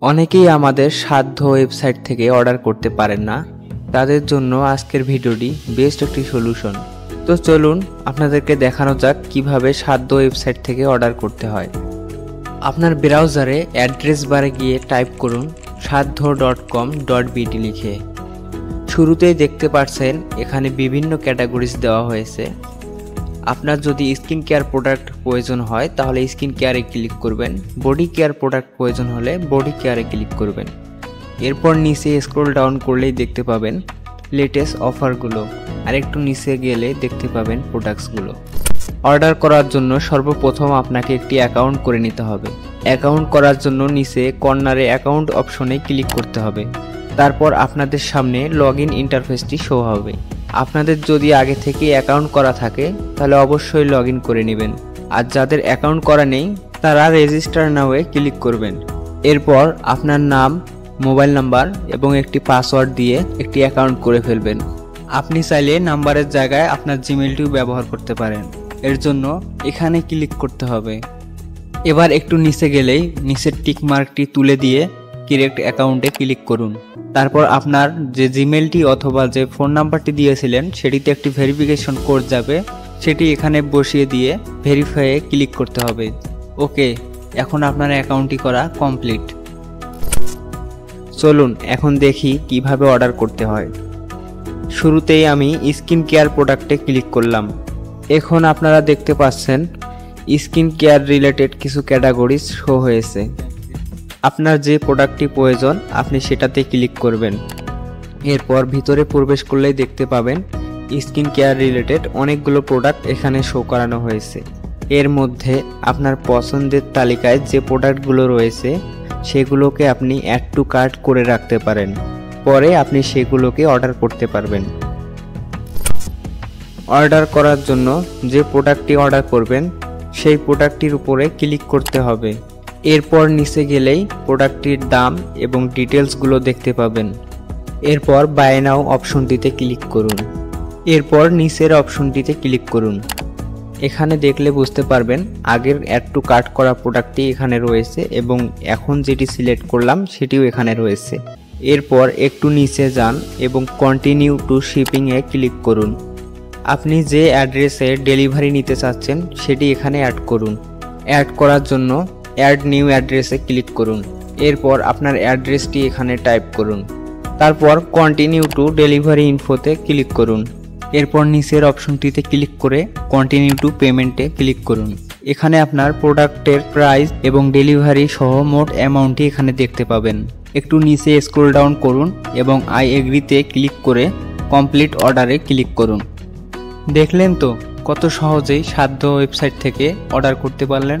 অনেকেই আমাদের সাধ্য ওয়েবসাইট থেকে অর্ডার করতে পারেন না, তাদের জন্য আজকের ভিডিওটি বেস্ট একটি সলিউশন। তো চলুন আপনাদেরকে দেখানো যাক কিভাবে সাধ্য ওয়েবসাইট থেকে অর্ডার করতে হয়। আপনার ব্রাউজারে অ্যাড্রেস বারে গিয়ে টাইপ করুন sadho.com.bt লিখে। শুরুতেই দেখতে পাচ্ছেন এখানে বিভিন্ন ক্যাটাগরিজ দেওয়া হয়েছে। আপনার যদি স্কিন কেয়ার প্রোডাক্ট প্রয়োজন হয় তাহলে স্কিন কেয়ারে ক্লিক করবেন, বডি কেয়ার প্রোডাক্ট প্রয়োজন হলে বডি কেয়ারে ক্লিক করবেন। এরপর নিচে স্ক্রল ডাউন করলেই দেখতে পাবেন লেটেস্ট অফারগুলো, আর একটু নিচে গেলে দেখতে পাবেন প্রোডাক্টসগুলো। অর্ডার করার জন্য সর্বপ্রথম আপনাকে একটি অ্যাকাউন্ট করে নিতে হবে। অ্যাকাউন্ট করার জন্য নিচে কর্নারে অ্যাকাউন্ট অপশনে ক্লিক করতে হবে। তারপর আপনাদের সামনে লগইন ইন্টারফেসটি শো হবে। আপনাদের যদি আগে থেকে অ্যাকাউন্ট করা থাকে তাহলে অবশ্যই লগইন করে নেবেন, আর যাদের অ্যাকাউন্ট করা নেই তারা রেজিস্টার নাওয়ে ক্লিক করবেন। এরপর আপনার নাম, মোবাইল নাম্বার এবং একটি পাসওয়ার্ড দিয়ে একটি অ্যাকাউন্ট করে ফেলবেন। আপনি চাইলে নাম্বারের জায়গায় আপনার জিমেইলটিও ব্যবহার করতে পারেন। এর জন্য এখানে ক্লিক করতে হবে। এবার একটু নিচে গেলেই নিচের টিক মার্কটি তুলে দিয়ে ক্রিয়েট অ্যাকাউন্টে ক্লিক করুন। তারপর আপনার যে জিমেইলটি অথবা যে ফোন নাম্বারটি দিয়েছিলেন সেটিতে একটি ভেরিফিকেশন কোড যাবে, সেটি এখানে বসিয়ে দিয়ে ভেরিফাইয়ে ক্লিক করতে হবে। ওকে, এখন আপনার অ্যাকাউন্টটি করা কমপ্লিট। চলুন এখন দেখি কিভাবে অর্ডার করতে হয়। শুরুতেই আমি স্কিন কেয়ার প্রোডাক্টে ক্লিক করলাম। এখন আপনারা দেখতে পাচ্ছেন স্কিন কেয়ার রিলেটেড কিছু ক্যাটাগরিজ শো হয়েছে। আপনার যে প্রোডাক্টটি প্রয়োজন আপনি সেটাতে ক্লিক করবেন। এরপর ভিতরে প্রবেশ করলেই দেখতে পাবেন স্কিন কেয়ার রিলেটেড অনেকগুলো প্রোডাক্ট এখানে শো করানো হয়েছে। এর মধ্যে আপনার পছন্দের তালিকায় যে প্রোডাক্টগুলো রয়েছে সেগুলোকে আপনি অ্যাড টু কার্ট করে রাখতে পারেন, পরে আপনি সেগুলোকে অর্ডার করতে পারবেন। অর্ডার করার জন্য যে প্রোডাক্টটি অর্ডার করবেন সেই প্রোডাক্টটির উপরে ক্লিক করতে হবে। এরপর নিচে গেলেই প্রোডাক্টটির দাম এবং ডিটেলসগুলো দেখতে পাবেন। এরপর বাই নাও অপশনটিতে ক্লিক করুন। এরপর নিচের অপশনটিতে ক্লিক করুন। এখানে দেখলে বুঝতে পারবেন আগের অ্যাড টু কার্ট করা প্রোডাক্টটি এখানে রয়েছে এবং এখন যেটি সিলেক্ট করলাম সেটিও এখানে রয়েছে। এরপর একটু নিচে যান এবং কন্টিনিউ টু শিপিংয়ে ক্লিক করুন। আপনি যে অ্যাড্রেসে ডেলিভারি নিতে চাচ্ছেন সেটি এখানে অ্যাড করুন। অ্যাড করার জন্য অ্যাড নিউ অ্যাড্রেসে ক্লিক করুন। এরপর আপনার অ্যাড্রেসটি এখানে টাইপ করুন। তারপর কন্টিনিউ টু ডেলিভারি ইনফোতে ক্লিক করুন। এরপর নিচের অপশনটিতে ক্লিক করে কন্টিনিউ টু পেমেন্টে ক্লিক করুন। এখানে আপনার প্রোডাক্টের প্রাইস এবং ডেলিভারি সহ মোট অ্যামাউন্টটি এখানে দেখতে পাবেন। একটু নিচে স্ক্রল ডাউন করুন এবং আই এগ্রিতে ক্লিক করে কমপ্লিট অর্ডারে ক্লিক করুন। দেখলেন তো কত সহজেই সাধ্য ওয়েবসাইট থেকে অর্ডার করতে পারলেন।